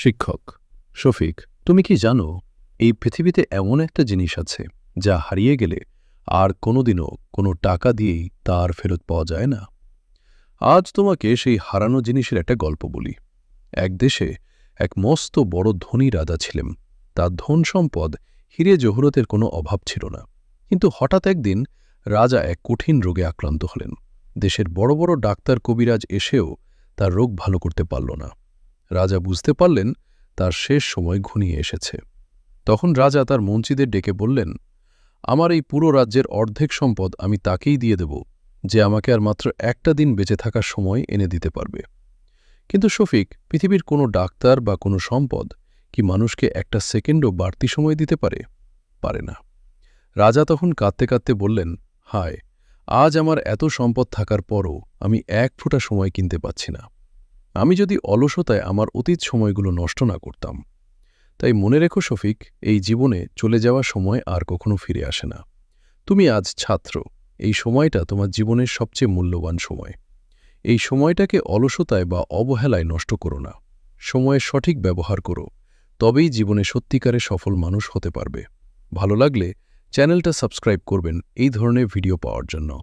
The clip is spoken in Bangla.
শিক্ষক শফিক, তুমি কি জানো এই পৃথিবীতে এমন একটা জিনিস আছে যা হারিয়ে গেলে আর কোনোদিনও কোনো টাকা দিয়েই তা আর ফেরত পাওয়া যায় না? আজ তোমাকে সেই হারানো জিনিসের একটা গল্প বলি। এক দেশে এক মস্ত বড় ধনী রাজা ছিলেন। তার ধন সম্পদ হিরে জহরতের কোনো অভাব ছিল না। কিন্তু হঠাৎ একদিন রাজা এক কঠিন রোগে আক্রান্ত হলেন। দেশের বড় বড় ডাক্তার কবিরাজ এসেও তার রোগ ভালো করতে পারল না। রাজা বুঝতে পারলেন তার শেষ সময় ঘনিয়ে এসেছে। তখন রাজা তার মন্ত্রীদের ডেকে বললেন, আমার এই পুরো রাজ্যের অর্ধেক সম্পদ আমি তাকেই দিয়ে দেব যে আমাকে আর মাত্র একটা দিন বেঁচে থাকার সময় এনে দিতে পারবে। কিন্তু শফিক, পৃথিবীর কোনো ডাক্তার বা কোনো সম্পদ কি মানুষকে একটা সেকেন্ডও বাড়তি সময় দিতে পারে? পারে না। রাজা তখন কাঁদতে কাঁদতে বললেন, হায়, আজ আমার এত সম্পদ থাকার পরও আমি এক ফোঁটা সময় কিনতে পাচ্ছি না। আমি যদি অলসতায় আমার অতীত সময়গুলো নষ্ট না করতাম। তাই মনে রেখো শফিক, এই জীবনে চলে যাওয়া সময় আর কখনো ফিরে আসে না। তুমি আজ ছাত্র, এই সময়টা তোমার জীবনের সবচেয়ে মূল্যবান সময়। এই সময়টাকে অলসতায় বা অবহেলায় নষ্ট করো না। সময়ের সঠিক ব্যবহার করো, তবেই জীবনে সত্যিকারের সফল মানুষ হতে পারবে। ভালো লাগলে চ্যানেলটা সাবস্ক্রাইব করবেন এই ধরনের ভিডিও পাওয়ার জন্য।